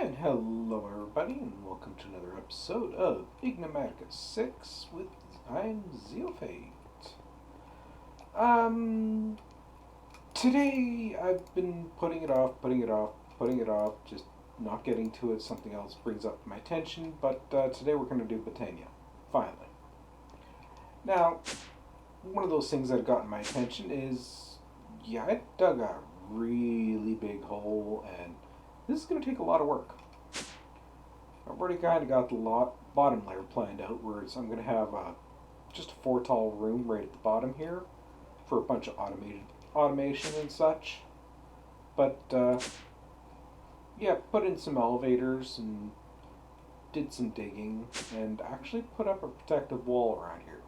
And hello everybody and welcome to another episode of Enigmatica 6 with I'm Zeofate. Um Today I've been putting it off, just not getting to it. Something else brings up my attention, but today we're gonna do Britannia. Finally. Now, one of those things that have gotten my attention is I dug a really big hole and this is gonna take a lot of work. I've already kind of got the bottom layer planned out, where I'm going to have just a 4 tall room right at the bottom here for a bunch of automation and such. But yeah, put in some elevators and did some digging and actually put up a protective wall around here.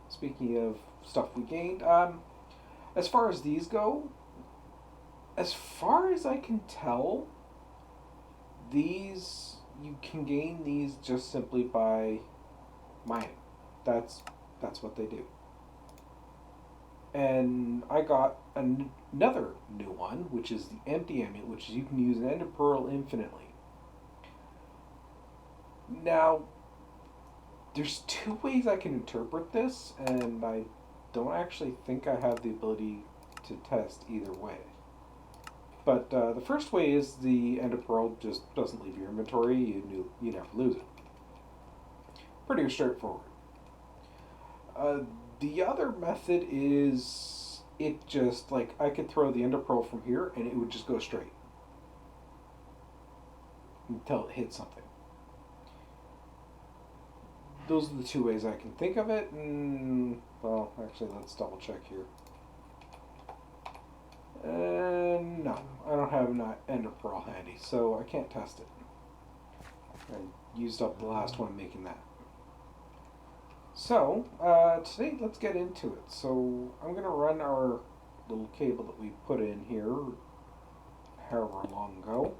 Speaking of stuff we gained, as far as these go, as far as I can tell, these you can gain these just simply by mining. That's what they do. And I got another new one, which is the empty amulet, which is you can use an ender pearl infinitely. Now, there's 2 ways I can interpret this, and I don't actually think I have the ability to test either way. But the first way is the Ender Pearl just doesn't leave your inventory. You never lose it. Pretty straightforward. The other method is it just, like, I could throw the Ender Pearl from here and it would just go straight until it hits something. Those are the 2 ways I can think of it. And, well, actually, let's double check here. No, I don't have an Ender Pearl handy, so I can't test it. I used up the last one making that. So, today let's get into it. So, I'm going to run our little cable that we put in here however long ago.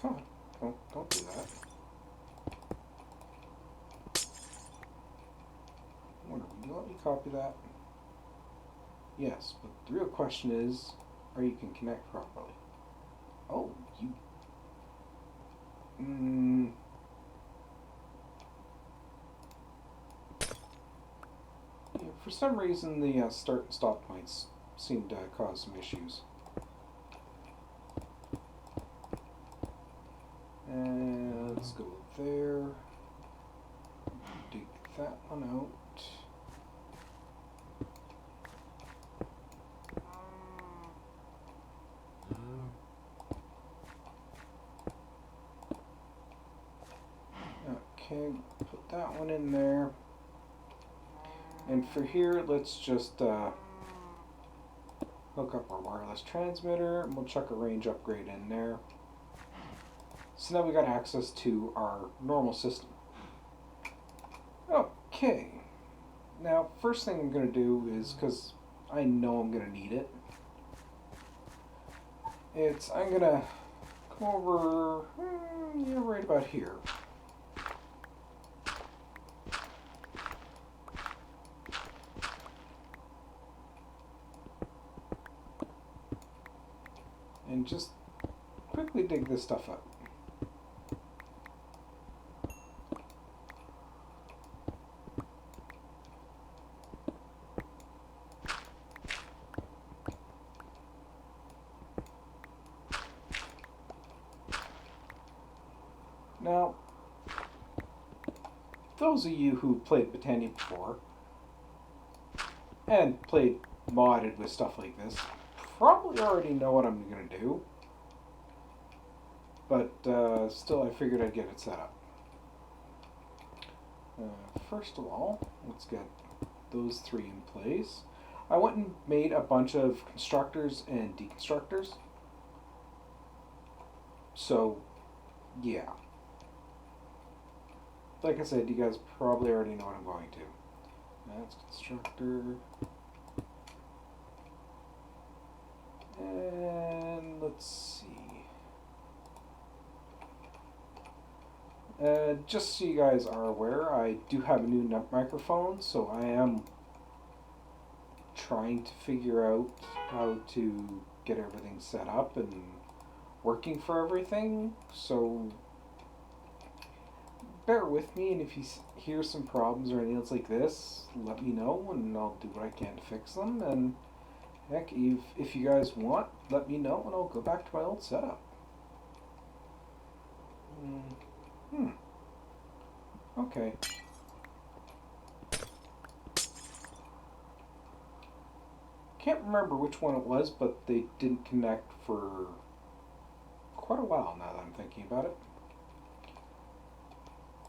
Come on, don't do that. Do you want me to copy that? Yes, but the real question is, are you can connect properly? Oh, you... Yeah, for some reason, the start and stop points seem to cause some issues. And let's go there. Dig that one out. Okay, put that one in there. And for here, let's just hook up our wireless transmitter, and we'll chuck a range upgrade in there. So now we got access to our normal system. Okay. Now, first thing I'm going to do is, because I know I'm going to need it, I'm going to come over, right about here. And just quickly dig this stuff up. Now, those of you who played Britannia before and played modded with stuff like this probably already know what I'm going to do, but still I figured I'd get it set up. First of all, let's get those 3 in place. I went and made a bunch of constructors and deconstructors. So, yeah. Like I said, you guys probably already know what I'm going to. That's constructor. And let's see. Just so you guys are aware, I do have a new microphone, so I am trying to figure out how to get everything set up and working for everything, so bear with me, and if you hear some problems or anything else like this, let me know and I'll do what I can to fix them. And heck, if you guys want, let me know and I'll go back to my old setup. Okay. Can't remember which one it was, but they didn't connect for quite a while now that I'm thinking about it.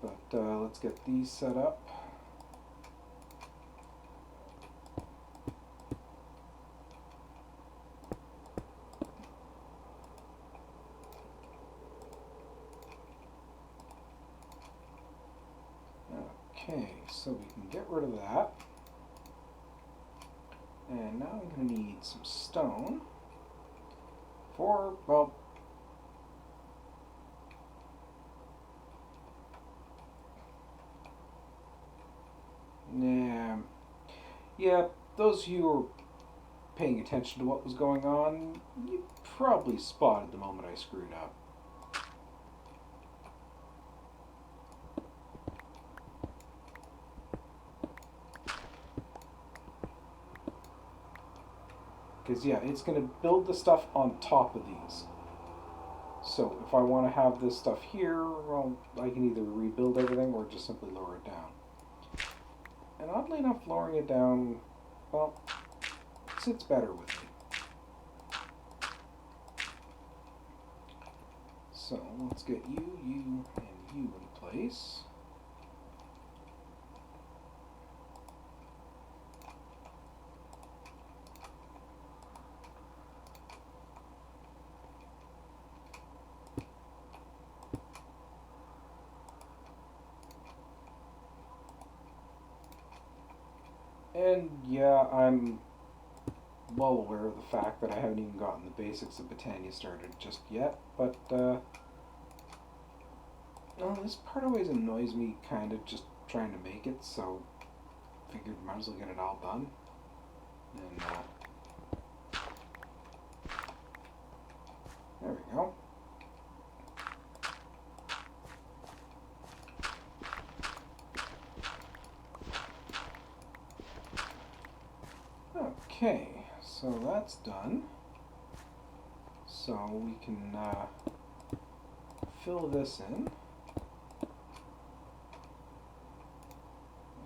But let's get these set up. Okay, so we can get rid of that. And now I'm going to need some stone for, well, yeah, those of you who are paying attention to what was going on, you probably spotted the moment I screwed up. Because, yeah, it's going to build the stuff on top of these. So if I want to have this stuff here, well, I can either rebuild everything or just simply lower it down. And oddly enough, lowering it down, well, sits better with me. So let's get you, and you in place. And yeah, I'm well aware of the fact that I haven't even gotten the basics of Britannia started just yet, but well, this part always annoys me, kind of just trying to make it, so figured might as well get it all done. And there we go. Okay, so that's done. So we can fill this in.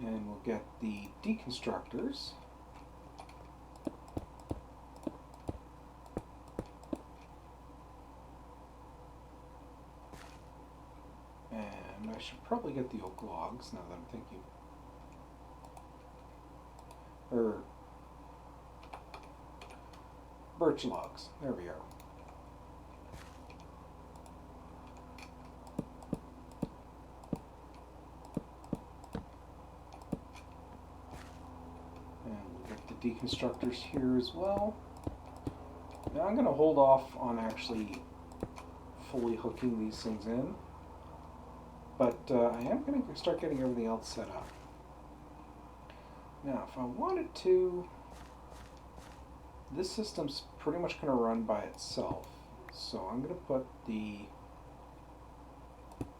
And we'll get the deconstructors. And I should probably get the oak logs now that I'm thinking. Or birch logs. There we are. And we'll get the deconstructors here as well. Now I'm going to hold off on actually fully hooking these things in. But I am going to start getting everything else set up. Now, if I wanted to, this system's pretty much going to run by itself. So I'm going to put the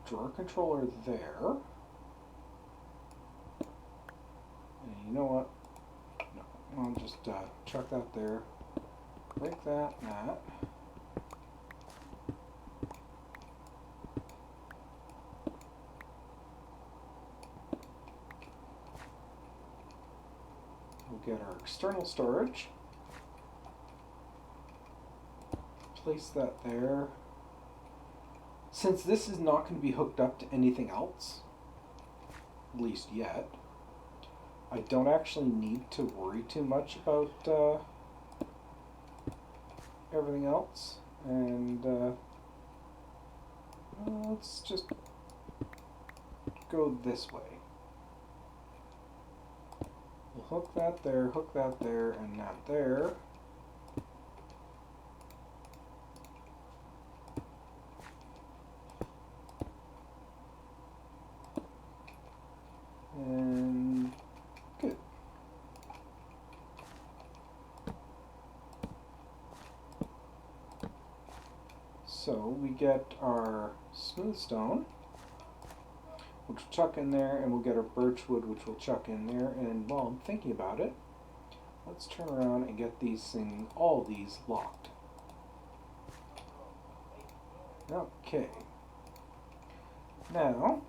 drawer controller there. And you know what? No, I'll just chuck that there. Break that and that. We'll get our external storage. Place that there. Since this is not going to be hooked up to anything else, at least yet, I don't actually need to worry too much about everything else. And let's just go this way. We'll hook that there, and that there. And good. So we get our smooth stone, which we'll chuck in there, and we'll get our birch wood, which we'll chuck in there. And while I'm thinking about it, let's turn around and get all these locked. Okay. Now,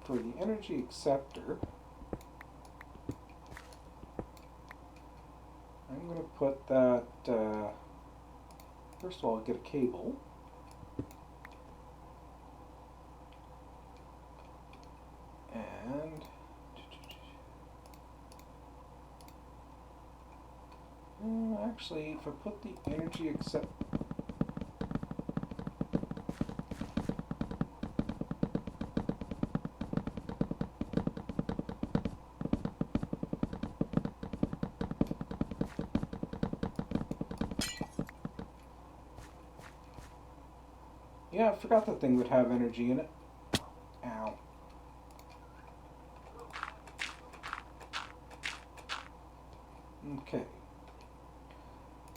for the energy acceptor, I'm going to put that, first of all, I'll get a cable. And actually, if I put the energy acceptor, yeah, I forgot that thing would have energy in it. Ow. Okay.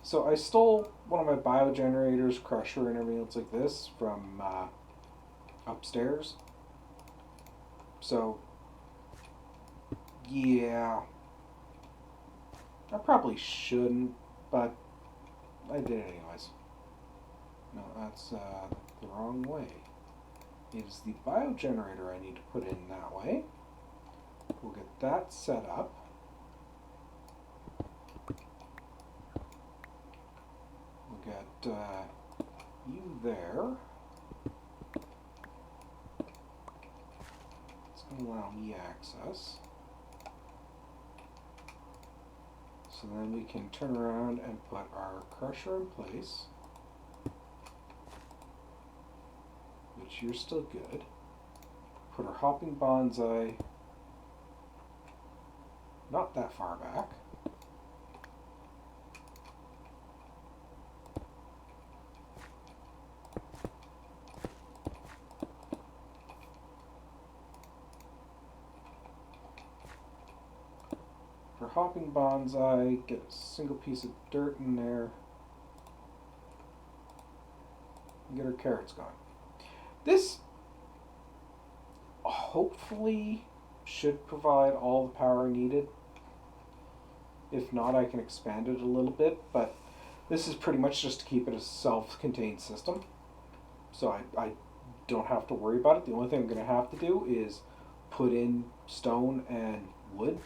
So I stole one of my biogenerators, crusher, and everything else like this from upstairs. So, yeah. I probably shouldn't, but I did it anyways. No, that's the wrong way. It is the biogenerator I need to put in that way. We'll get that set up. We'll get you there. It's going to allow me access. So then we can turn around and put our crusher in place. Which you're still good. Put our hopping bonsai not that far back. For hopping bonsai, get a single piece of dirt in there. And get our carrots going. This hopefully should provide all the power needed. If not, I can expand it a little bit, but this is pretty much just to keep it a self-contained system. So I don't have to worry about it. The only thing I'm going to have to do is put in stone and wood.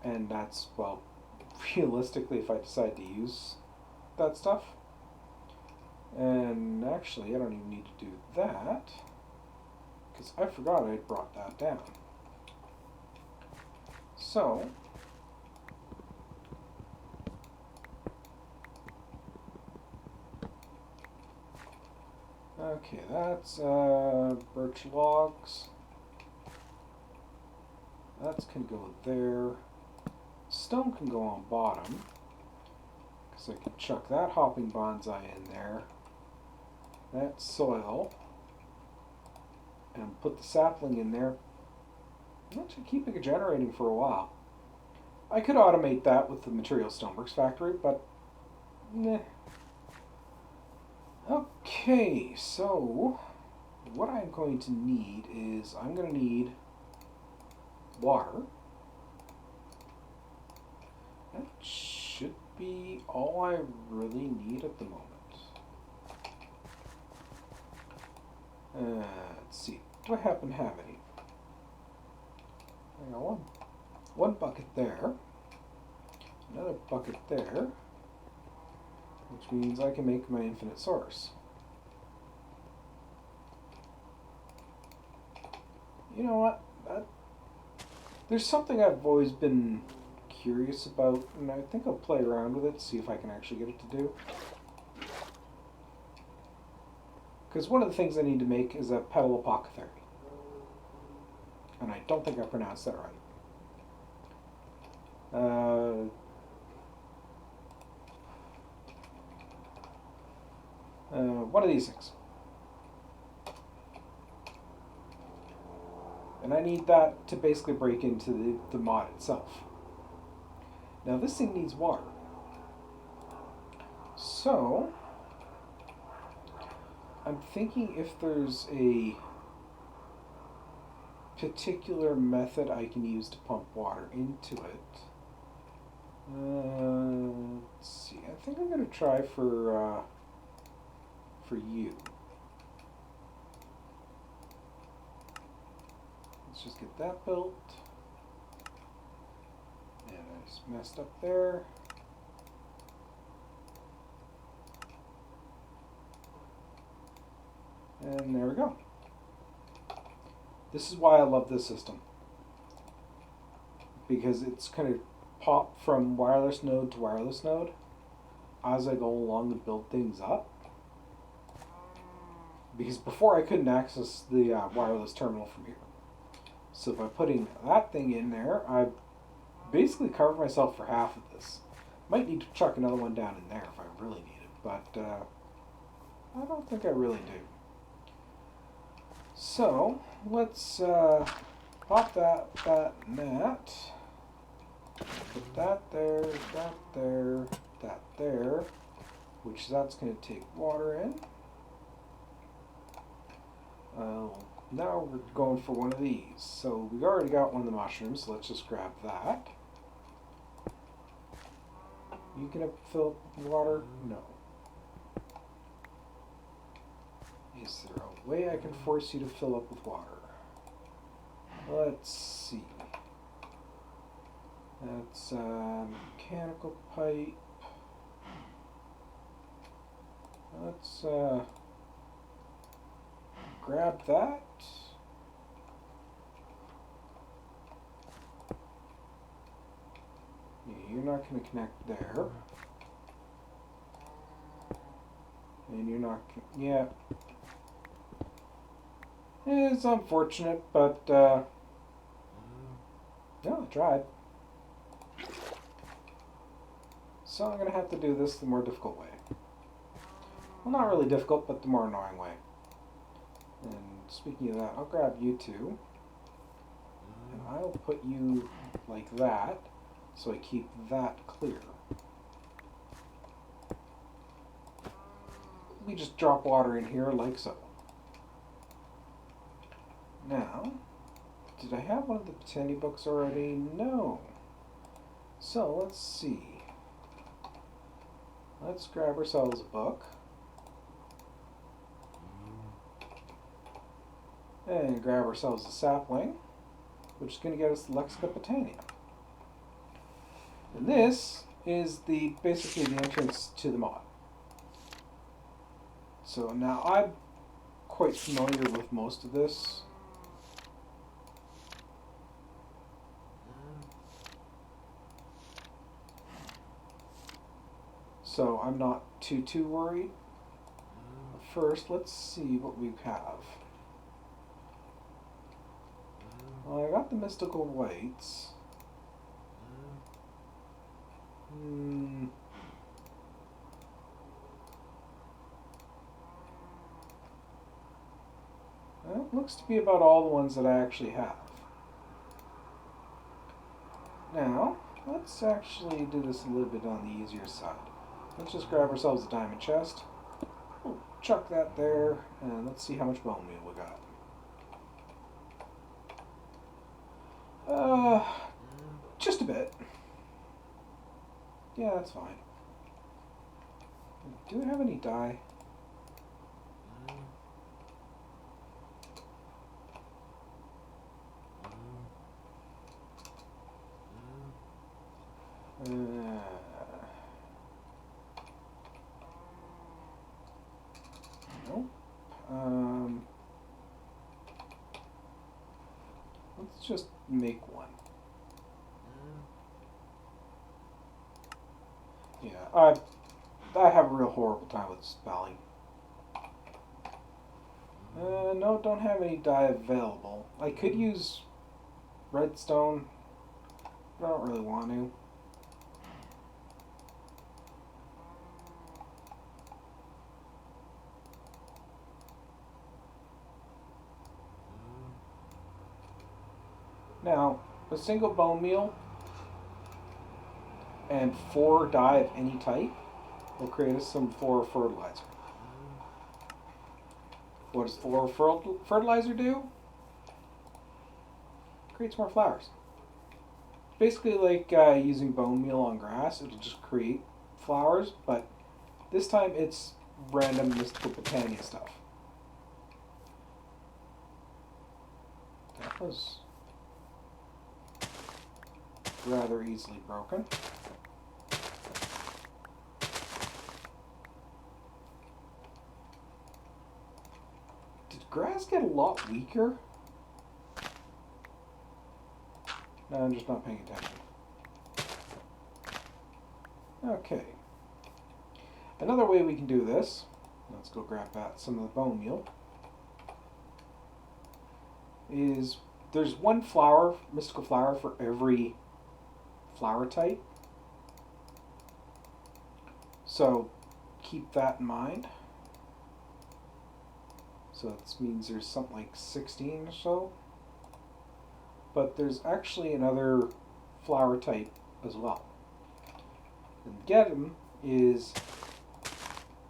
And that's, well, realistically, if I decide to use that stuff. And actually, I don't even need to do that, because I forgot I brought that down. So, okay, that's birch logs. That can go there. Stone can go on bottom, because I can chuck that hopping bonsai in there. That soil, and put the sapling in there. That should keep it generating for a while. I could automate that with the Material Stoneworks factory, but meh. Okay, so what I'm going to need is I'm going to need water. That should be all I really need at the moment. Let's see. Do I happen to have any? I got one bucket there. Another bucket there. Which means I can make my infinite source. You know what? There's something I've always been curious about, and I think I'll play around with it, see if I can actually get it to do. Because one of the things I need to make is a petal apothecary. And I don't think I pronounced that right. One of these things. And I need that to basically break into the mod itself. Now this thing needs water. So I'm thinking if there's a particular method I can use to pump water into it. Let's see. I think I'm going to try for you. Let's just get that built. And I just messed up there. And there we go. This is why I love this system. Because it's kind of pop from wireless node to wireless node as I go along and build things up. Because before I couldn't access the wireless terminal from here. So by putting that thing in there, I basically covered myself for half of this. Might need to chuck another one down in there if I really need it, but I don't think I really do. So let's pop that, and that. Put that there, that there, which that's going to take water in. Now we're going for one of these. So we've already got one of the mushrooms, so let's just grab that. You gonna fill up with water? No. Is there a way I can force you to fill up with water? Let's see. That's a mechanical pipe. Let's grab that. Yeah, you're not going to connect there. And you're not, yeah. It's unfortunate, but no, I tried. So I'm going to have to do this the more difficult way. Well, not really difficult, but the more annoying way. And speaking of that, I'll grab you two. And I'll put you like that, so I keep that clear. We just drop water in here like so. Now, did I have one of the Britannia books already? No. So let's see. Let's grab ourselves a book. And grab ourselves a sapling, which is going to get us the Lexica Botania. And this is basically the entrance to the mod. So now I'm quite familiar with most of this. So I'm not too worried. First, let's see what we have. Well, I got the mystical whites. That looks to be about all the ones that I actually have. Now, let's actually do this a little bit on the easier side. Let's just grab ourselves a diamond chest. We'll chuck that there, and let's see how much bone meal we got. Just a bit. Yeah, that's fine. Do we have any dye? Nope. Let's just make one. Yeah, I have a real horrible time with spelling. No, don't have any dye available. I could use redstone, but I don't really want to. Now, a single bone meal and 4 dye of any type will create us some 4 fertilizer. What does floral fertilizer do? Creates more flowers. Basically like using bone meal on grass, it'll just create flowers, but this time it's random mystical botania stuff. That was rather easily broken. Did grass get a lot weaker? No, I'm just not paying attention. Okay. Another way we can do this, let's go grab some of the bone meal, is there's one flower, mystical flower, for every flower type. So keep that in mind. So that means there's something like 16 or so. But there's actually another flower type as well. And get them is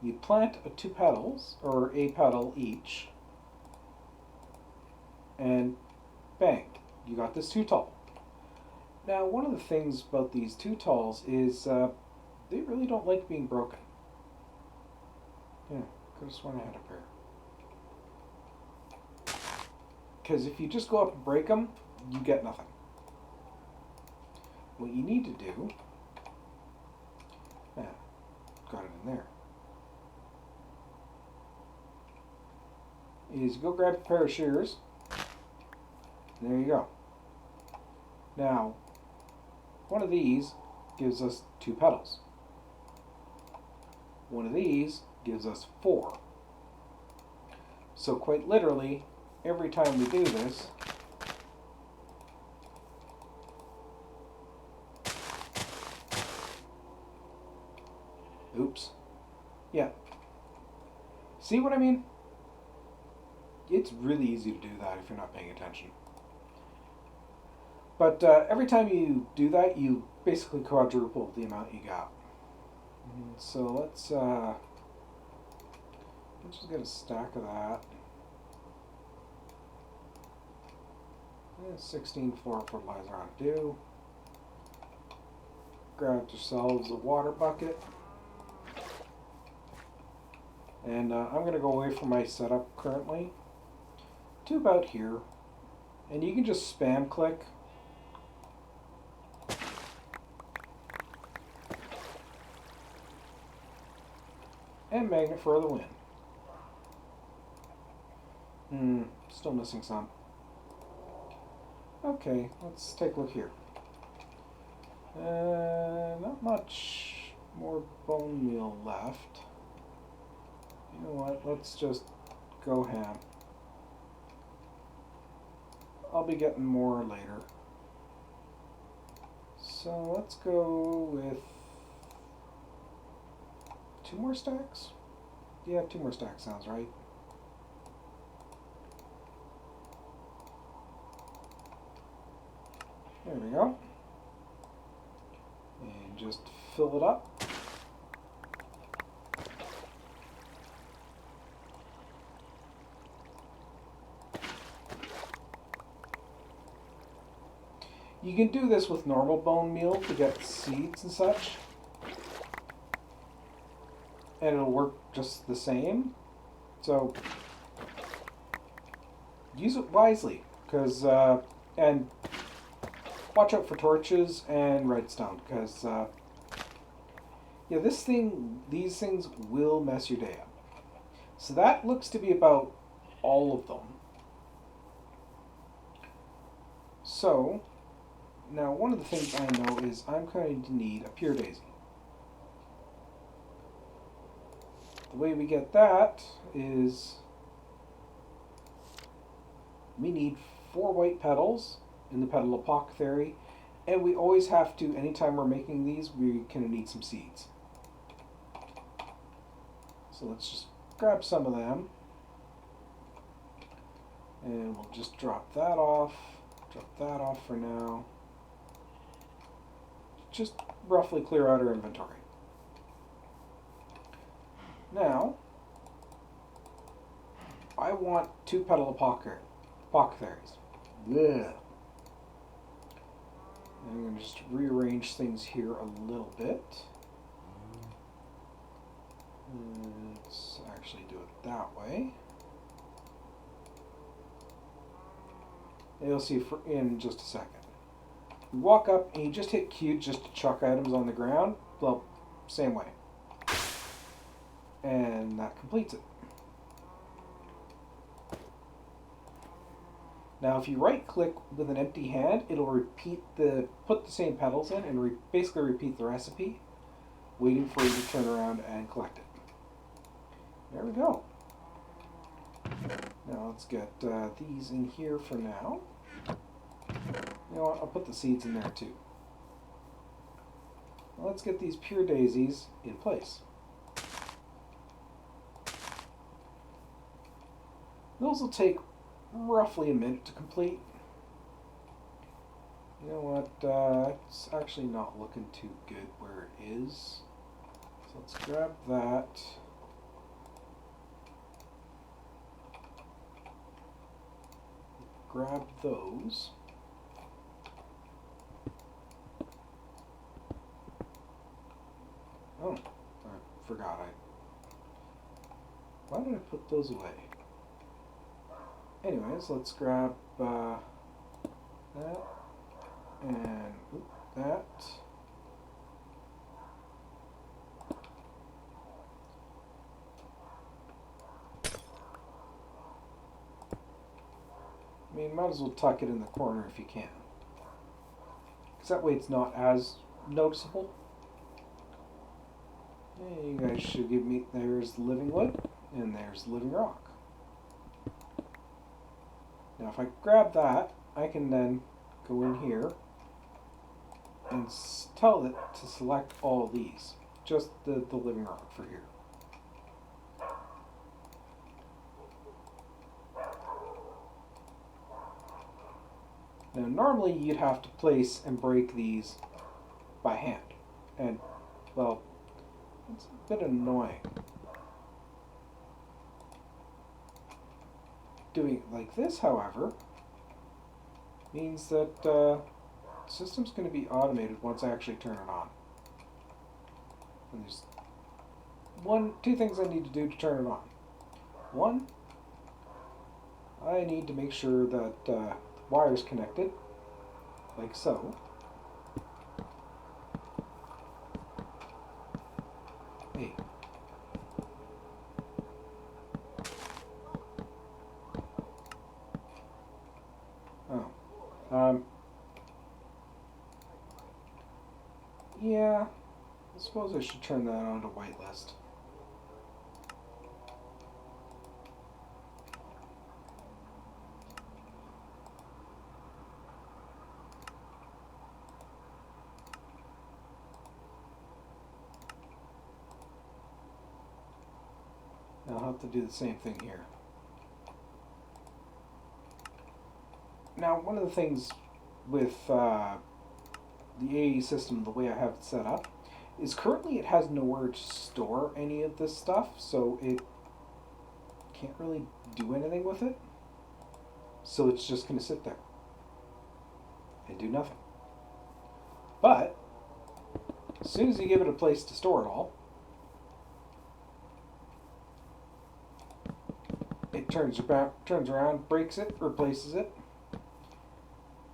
you plant two petals, or a petal each, and bang, you got this tutal. Now, one of the things about these tutals is they really don't like being broken. Yeah, could have sworn I had a pair. Because if you just go up and break them, you get nothing. What you need to do, got it in there, is go grab a pair of shears. And there you go. Now, one of these gives us two petals. One of these gives us 4. So quite literally, every time we do this, oops. Yeah. See what I mean? It's really easy to do that if you're not paying attention. But every time you do that, you basically quadruple the amount you got. So let's just get a stack of that. 16 floral fertilizer on do. Grab yourselves a water bucket. And I'm going to go away from my setup currently to about here. And you can just spam click. And magnet for the win. Still missing some. Okay, let's take a look here. Not much more bone meal left. You know what, let's just go ham. I'll be getting more later. So let's go with 2 more stacks? Yeah, 2 more stacks sounds right. There we go. And just fill it up. You can do this with normal bone meal to get seeds and such. And it'll work just the same. So use it wisely, because and watch out for torches and redstone, because yeah, these things will mess your day up. So that looks to be about all of them. So now one of the things I know is I'm going to need a pure daisy. The way we get that is we need 4 white petals in the petal apothecary, and we always have to, anytime we're making these, we're going to need some seeds. So let's just grab some of them, and we'll just drop that off for now. Just roughly clear out our inventory. Now, I want 2-petal apothecaries. Blech. I'm going to just rearrange things here a little bit. Let's actually do it that way. And you'll see in just a second. You walk up and you just hit Q just to chuck items on the ground. Well, same way. And that completes it. Now if you right click with an empty hand, it'll put the same petals in and basically repeat the recipe, waiting for you to turn around and collect it. There we go. Now let's get these in here for now. You know what, I'll put the seeds in there too. Now let's get these pure daisies in place. Those will take roughly a minute to complete. You know what, it's actually not looking too good where it is. So let's grab that. Grab those. Oh, I forgot. Why did I put those away? Anyways, let's grab that and that. I mean, might as well tuck it in the corner if you can. Because that way it's not as noticeable. And you guys should give me, there's the living wood, and there's the living rock. Now if I grab that, I can then go in here and tell it to select all these. Just the living rock for here. Now normally you'd have to place and break these by hand. And, well, it's a bit annoying. Doing it like this, however, means that the system's going to be automated once I actually turn it on. And there's two things I need to do to turn it on. One, I need to make sure that the wire's connected, like so. Hey. Yeah, I suppose I should turn that on to whitelist. I'll have to do the same thing here. Now, one of the things with the AE system, the way I have it set up, is currently it has nowhere to store any of this stuff, so it can't really do anything with it. So it's just going to sit there and do nothing. But as soon as you give it a place to store it all, it turns around, breaks it, replaces it,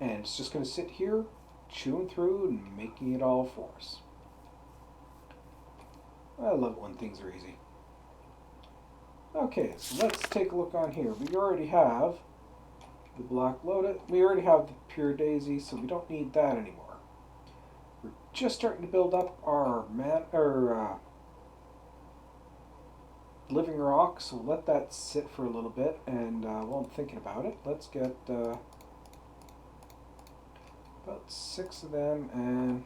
and it's just going to sit here chewing through and making it all for us. I love it when things are easy. Okay, so let's take a look on here. We already have the black lotus. We already have the pure daisy, so we don't need that anymore. We're just starting to build up our living rock, so we'll let that sit for a little bit. And while I'm thinking about it, let's get about 6 of them and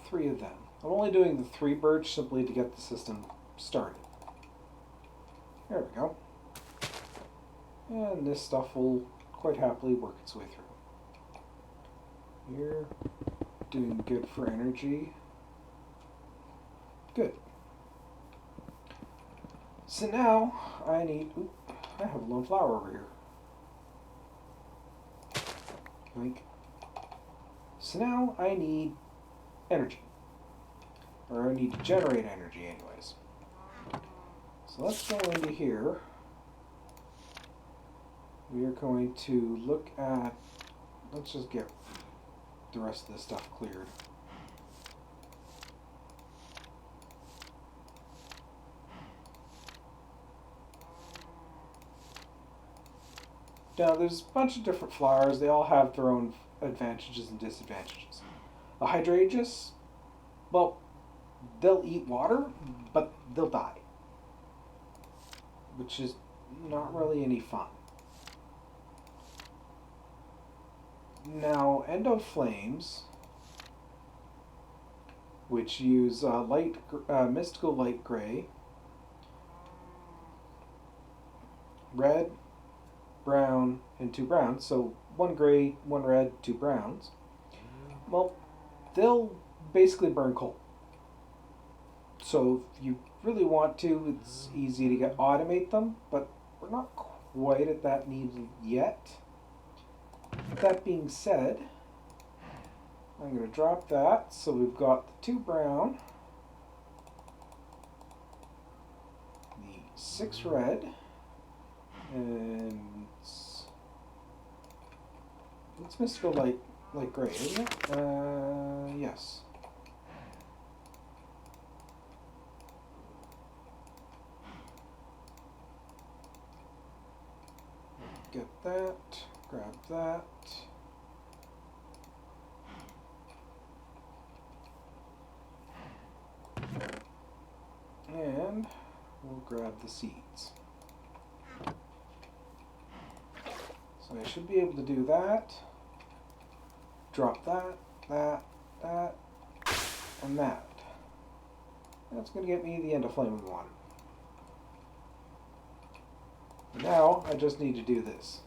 3 of them. I'm only doing the 3 birch simply to get the system started. There we go. And this stuff will quite happily work its way through. Here, doing good for energy. Good. So now I need... Oop, I have a lone flower over here. Yoink. So now I need energy. Or I need to generate energy anyways. So let's go into here. We are going to look at... Let's just get the rest of this stuff cleared. Now, there's a bunch of different flowers. They all have their own advantages and disadvantages. The hydrangea, well, they'll eat water, but they'll die, which is not really any fun. Now, Endo Flames, which use mystical light gray, red, brown, and 2 browns, so 1 gray, 1 red, 2 browns. Well, they'll basically burn coal. So if you really want to, it's easy to automate them, but we're not quite at that need yet. That being said, I'm going to drop that. So we've got the 2 brown, the 6 red, and it's mystical light gray, isn't it? Yes. Get that. Grab that. And we'll grab the seeds. So I should be able to do that. Drop that, that, and that. That's going to get me the Endo Flame we wanted. Now I just need to do this.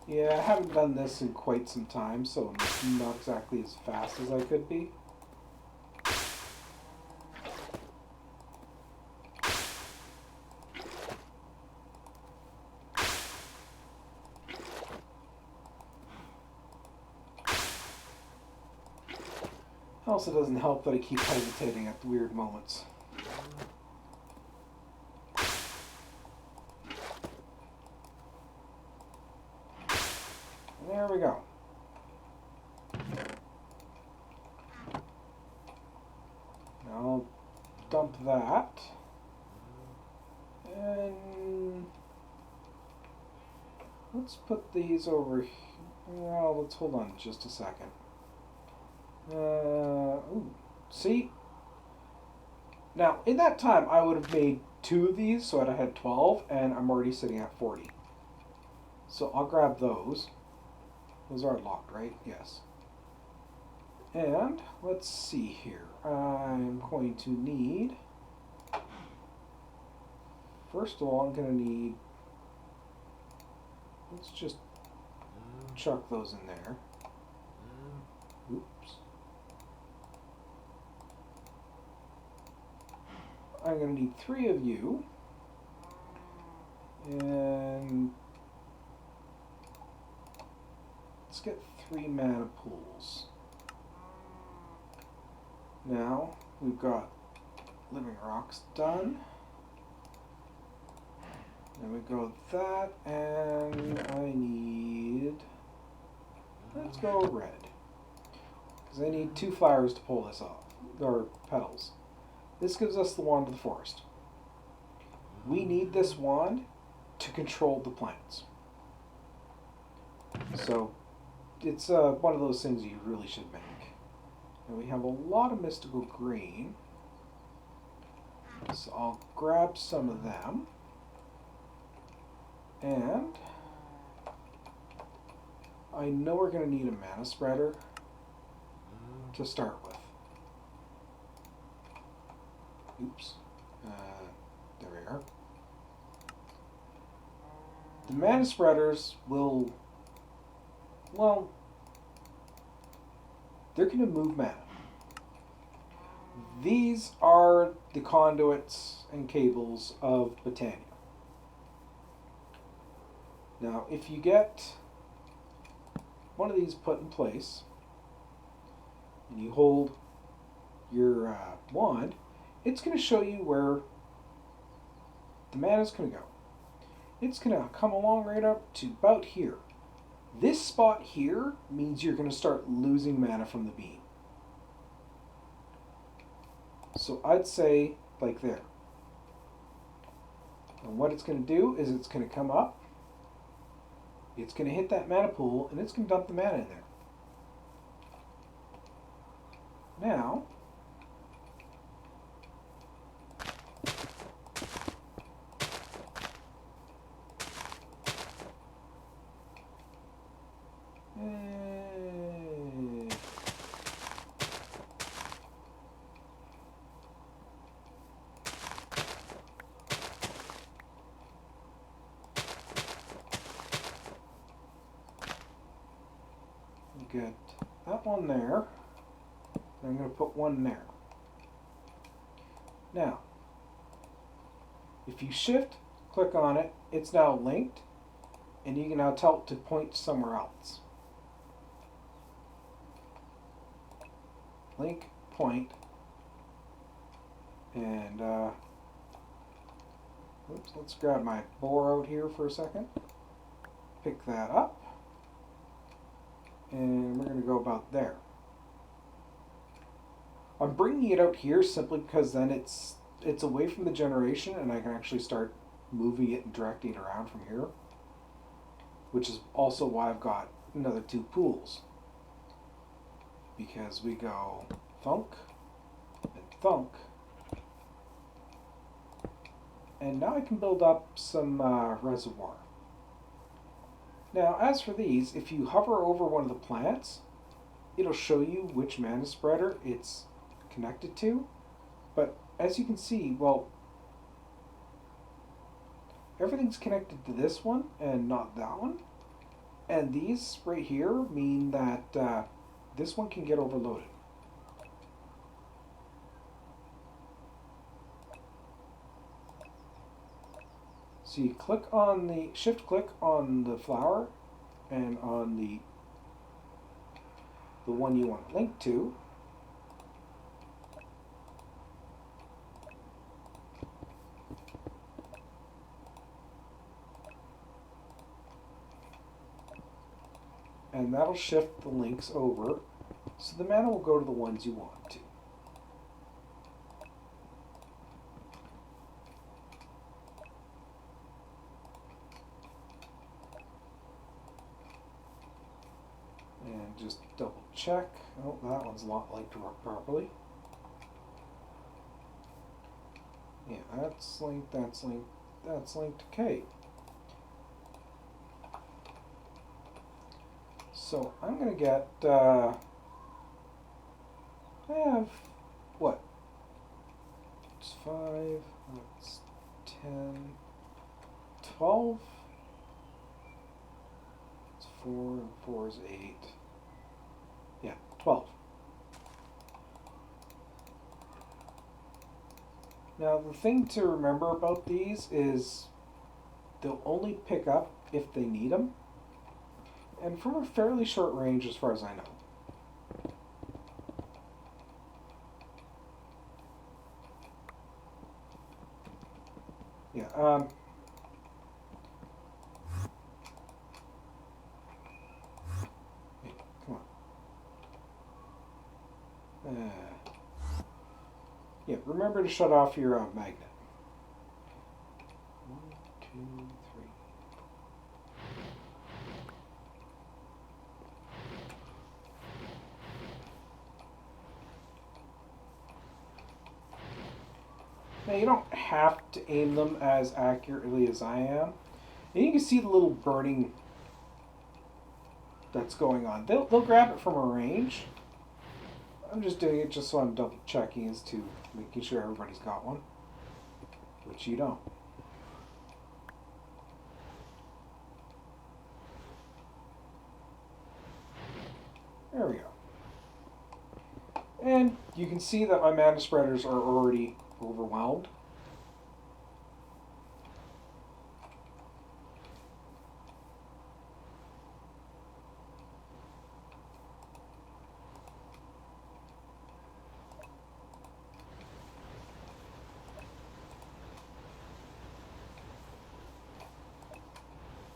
Yeah, I haven't done this in quite some time, so I'm not exactly as fast as I could be. Also doesn't help that I keep hesitating at the weird moments. There we go. Now I'll dump that. And let's put these over here. Well, let's hold on just a second. Ooh, see? Now, in that time, I would have made 2 of these, so I'd have had 12, and I'm already sitting at 40. So I'll grab those. Those are locked, right? Yes. And let's see here. I'm going to need... First of all, I'm going to need... Let's just chuck those in there. Oops. I'm going to need 3 of you. And let's get 3 mana pools. Now we've got living rocks done. Then we go that, and I need... Let's go red. Because I need 2 flowers to pull this off, or petals. This gives us the Wand of the Forest. We need this wand to control the plants. So it's one of those things you really should make. And we have a lot of mystical green. So I'll grab some of them. And I know we're going to need a mana spreader to start with. Oops. There we are. The mana spreaders will well, they're going to move mana. These are the conduits and cables of Britannia. Now, if you get one of these put in place, and you hold your wand, it's going to show you where the mana is going to go. It's going to come along right up to about here. This spot here means you're going to start losing mana from the beam. So I'd say like there. And what it's going to do is it's going to come up, it's going to hit that mana pool, and it's going to dump the mana in there. Now, get that one there. I'm going to put one there. Now, if you shift, click on it, it's now linked, and you can now tell it to point somewhere else. Link, point, and oops, let's grab my boar out here for a second. Pick that up. And we're going to go about there. I'm bringing it out here simply because then it's away from the generation and I can actually start moving it and directing it around from here. Which is also why I've got another two pools. Because we go thunk and thunk. And now I can build up some reservoir. Now, as for these, if you hover over one of the plants, it'll show you which mana spreader it's connected to. But as you can see, well, everything's connected to this one and not that one. And these right here mean that this one can get overloaded. So you click on the, shift click on the flower and on the one you want to link to. And that'll shift the links over, so the mana will go to the ones you want to. And just double check. Oh, that one's not linked properly. Yeah, that's linked, that's linked, that's linked. Okay. So I'm going to get, I have, what? It's 5, that's 10, 12. It's 4, and 4 is 8. Yeah, 12. Now the thing to remember about these is they'll only pick up if they need them. And from a fairly short range as far as I know. Yeah, hey, come on. Yeah, remember to shut off your magnet. 1, 2, 3. Now you don't have to aim them as accurately as I am. And you can see the little burning that's going on. They'll grab it from a range. I'm just doing it just so I'm double checking as to making sure everybody's got one, which you don't. There we go. And you can see that my mana spreaders are already overwhelmed.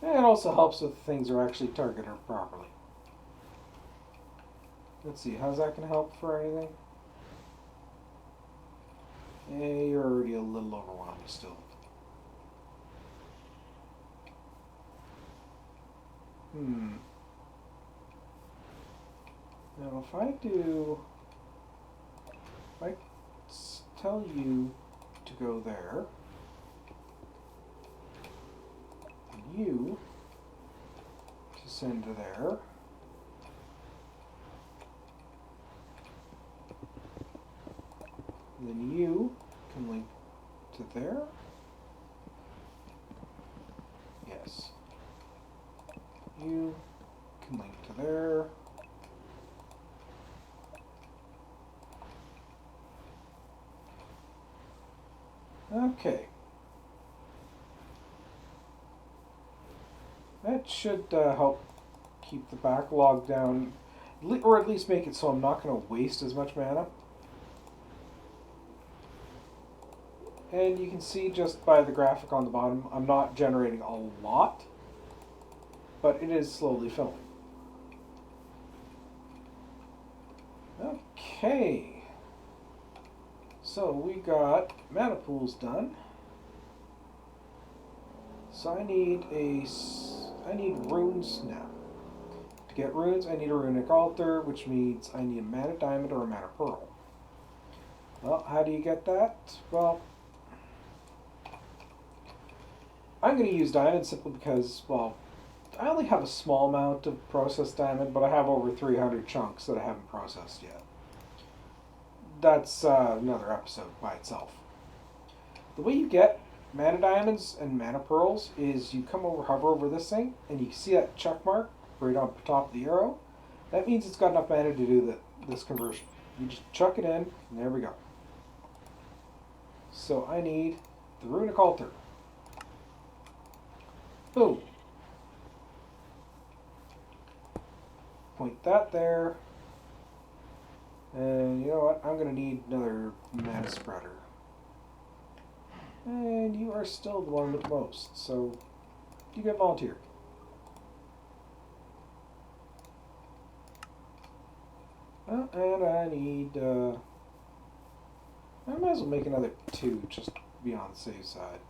And it also helps if things are actually targeted properly. Let's see, how's that going to help for anything? Yeah, you're already a little overwhelmed still. Now if I tell you to go there, and you to send to there, then you can link to there. Yes. You can link to there. Okay. That should help keep the backlog down, or at least make it so I'm not going to waste as much mana. And you can see just by the graphic on the bottom, I'm not generating a lot, but it is slowly filling. Okay. So we got mana pools done. So I need runes now. To get runes, I need a runic altar, which means I need a mana diamond or a mana pearl. Well, how do you get that? Well, I'm going to use diamond simply because, well, I only have a small amount of processed diamond, but I have over 300 chunks that I haven't processed yet. That's another episode by itself. The way you get mana diamonds and mana pearls is you hover over this thing, and you see that check mark right on top of the arrow. That means it's got enough mana to do this conversion. You just chuck it in, and there we go. So I need the runic altar. Boom. Point that there. And you know what? I'm going to need another mana spreader. And you are still the one with the most, so you get volunteered. Well, and I need, I might as well make another 2 just to be on the safe side.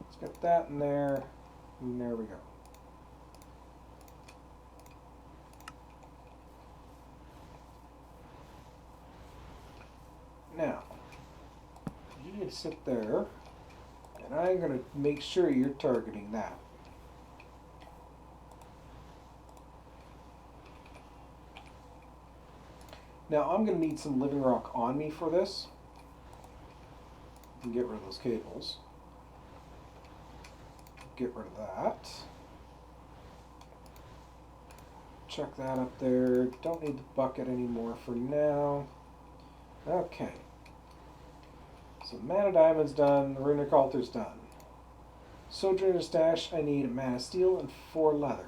Let's get that in there, and there we go. Now, you need to sit there, and I'm going to make sure you're targeting that. Now, I'm going to need some living rock on me for this. And get rid of those cables. Get rid of that. Chuck that up there. Don't need the bucket anymore for now. Okay. So mana diamond's done, the runic altar's done. Sojourner stash, I need a mana steel and 4 leather.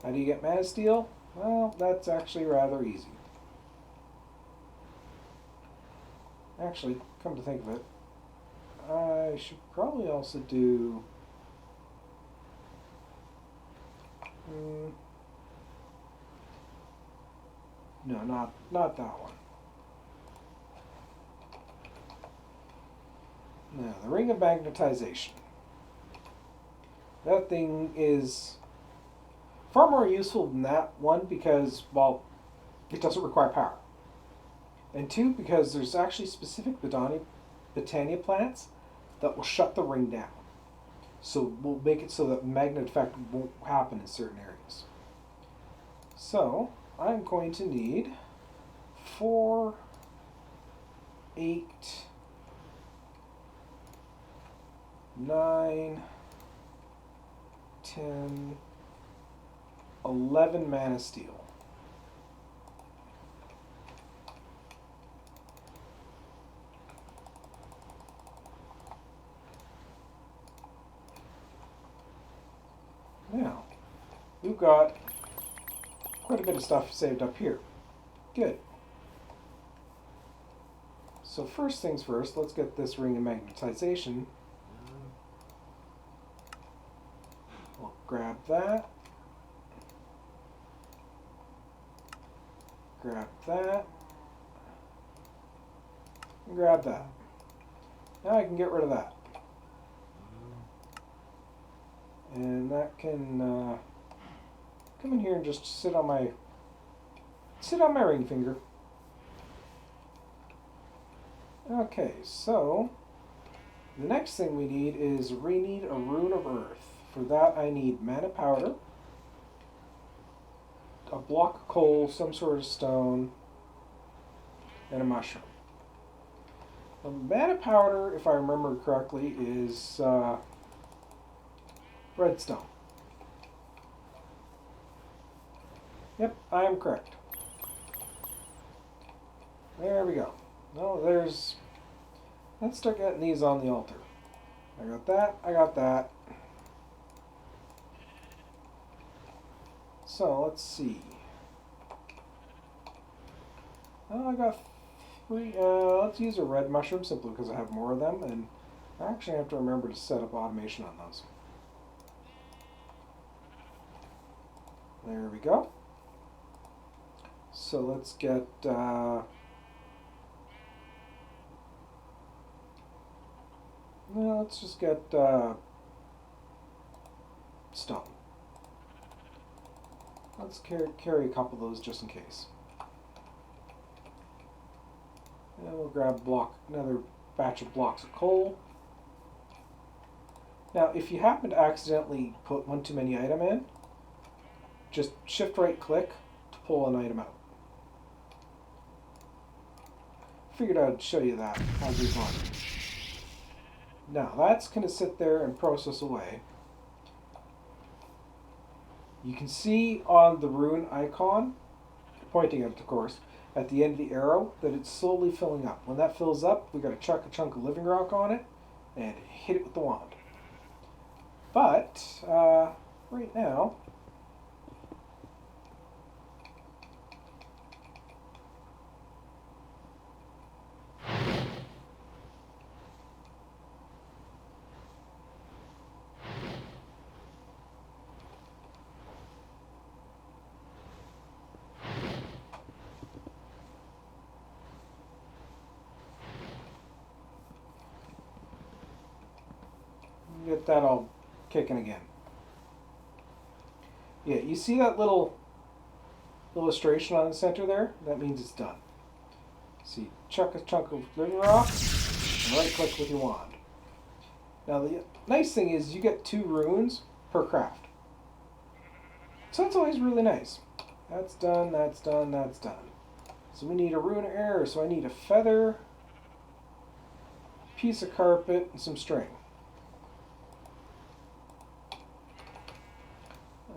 How do you get mana steel? Well, that's actually rather easy. Actually, come to think of it, I should probably also do... No, not that one. Now, the Ring of Magnetization. That thing is far more useful than that one because, well, it doesn't require power. And 2, because there's actually specific Britannia plants that will shut the ring down. So we'll make it so that magnet effect won't happen in certain areas. So I'm going to need 4, 8, 9, 10, 11 mana steel. Now, we've got quite a bit of stuff saved up here. Good. So first things first, let's get this ring of magnetization. We'll grab that. Grab that. And grab that. Now I can get rid of that. And that can come in here and just sit on my ring finger. Okay, so the next thing we need is we need a rune of earth. For that I need mana powder, a block of coal, some sort of stone, and a mushroom. The mana powder, if I remember correctly, is redstone. Yep, I am correct. There we go. No, there's... Let's start getting these on the altar. I got that, I got that. So, let's see. Oh, I got 3. Let's use a red mushroom simply because I have more of them, and I actually have to remember to set up automation on those. There we go. So let's get let's just get stone. Let's carry a couple of those just in case. And we'll grab another batch of blocks of coal. Now, if you happen to accidentally put one too many item in, just shift right click to pull an item out. Figured I'd show you that as we've gone. Now that's going to sit there and process away. You can see on the rune icon, pointing at it of course, at the end of the arrow, that it's slowly filling up. When that fills up, we've got to chuck a chunk of living rock on it and hit it with the wand. But right now, get that all kicking again. Yeah, you see that little illustration on the center there? That means it's done. See, chuck a chunk of living rock and right click with your wand. Now the nice thing is you get 2 runes per craft. So that's always really nice. That's done, that's done, that's done. So we need a rune of air, so I need a feather, piece of carpet, and some string.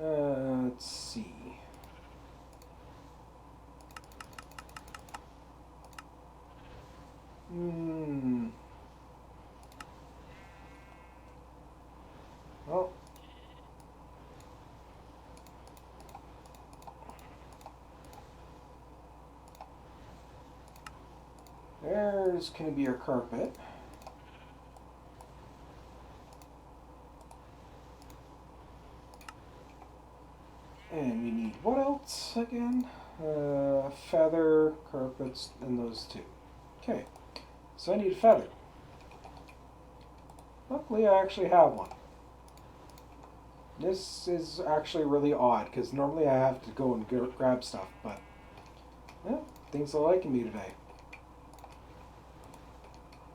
Let's see. Well, there's going to be our carpet. And we need what else again? Feather, carpets, and those 2. Okay, so I need a feather. Luckily I actually have one. This is actually really odd because normally I have to go and grab stuff, but things are liking me today.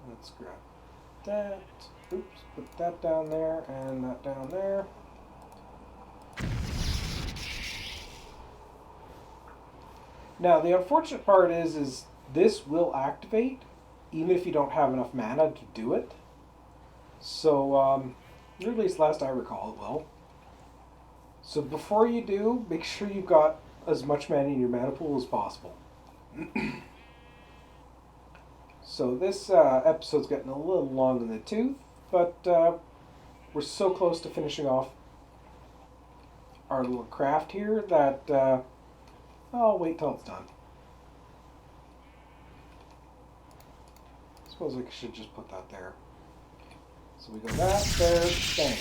Let's grab that. Oops, put that down there and that down there. Now the unfortunate part is this will activate even if you don't have enough mana to do it. So, or at least last I recall it will. So before you do, make sure you've got as much mana in your mana pool as possible. So this episode's getting a little long in the tooth, but we're so close to finishing off our little craft here that I'll wait till it's done. I suppose I should just put that there. So we go that, there, bang.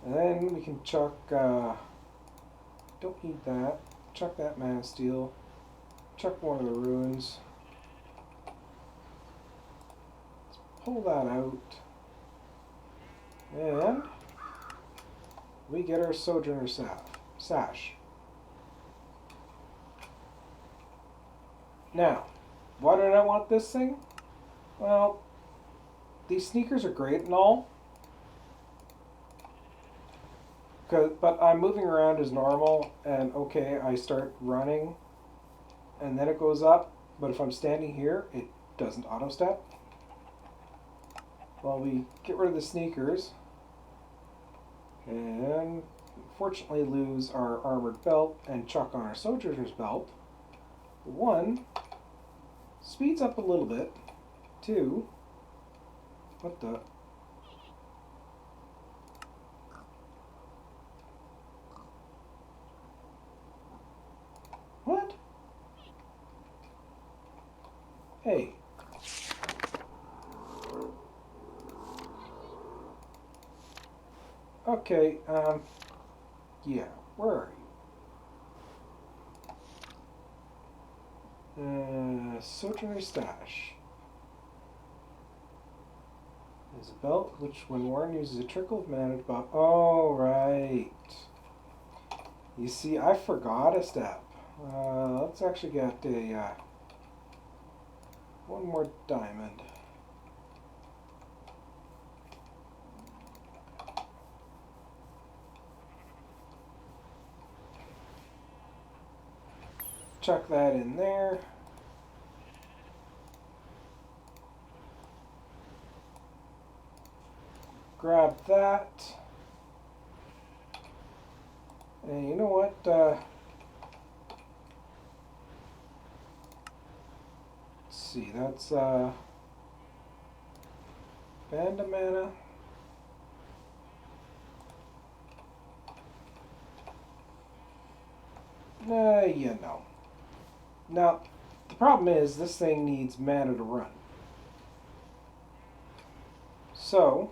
And then we can chuck, don't need that, chuck that mana steel, chuck one of the runes. Let's pull that out. And we get our sojourner sash. Now, why did I want this thing? Well, these sneakers are great and all, but I'm moving around as normal, and okay, I start running, and then it goes up, but if I'm standing here, it doesn't auto-step. Well, we get rid of the sneakers, and unfortunately lose our armored belt and chuck on our sojourner's belt. One, speeds up a little bit. Two, what the? What? Hey. Okay, yeah, where are you? Sojourner stash. Is a belt which, when worn, uses a trickle of mana to buff. Oh, right. You see, I forgot a step. Let's actually get a one more diamond. Chuck that in there. Grab that. And you know what? Let's see, that's band of mana. Yeah, no. Now, the problem is this thing needs mana to run. So,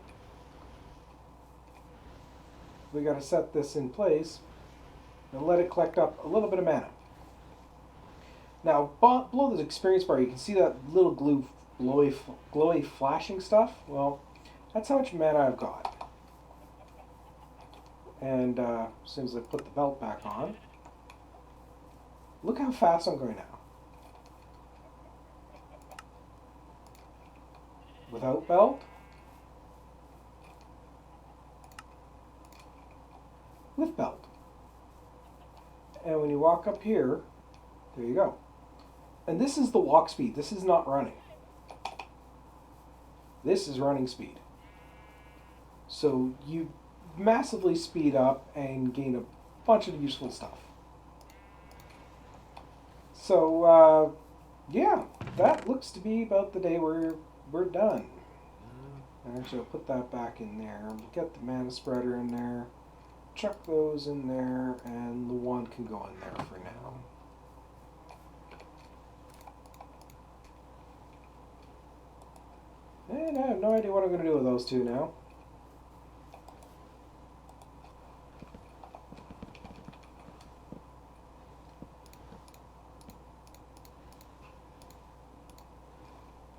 we got to set this in place and let it collect up a little bit of mana. Now, below the experience bar, you can see that little glowy flashing stuff. Well, that's how much mana I've got. And as soon as I put the belt back on, look how fast I'm going now. Without belt, with belt. And when you walk up here, there you go. And this is the walk speed. This is not running. This is running speed. So you massively speed up and gain a bunch of useful stuff. So, yeah, that looks to be about the day we're done. Actually, I'll put that back in there. Get the mana spreader in there. Chuck those in there, and the wand can go in there for now. And I have no idea what I'm going to do with those two now.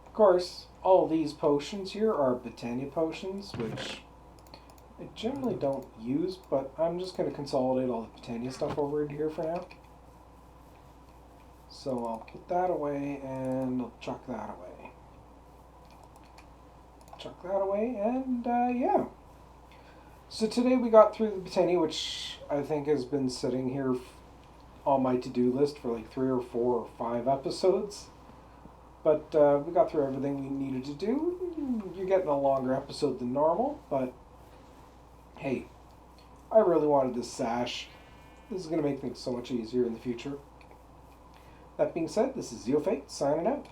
Of course, all these potions here are Britannia potions, which I generally don't use, but I'm just going to consolidate all the Britannia stuff over in here for now. So I'll put that away, and I'll chuck that away. Chuck that away, and yeah. So today we got through the Britannia, which I think has been sitting here on my to-do list for like 3 or 4 or 5 episodes. But we got through everything we needed to do. You're getting a longer episode than normal, but hey, I really wanted this sash. This is going to make things so much easier in the future. That being said, this is Zeofate signing out.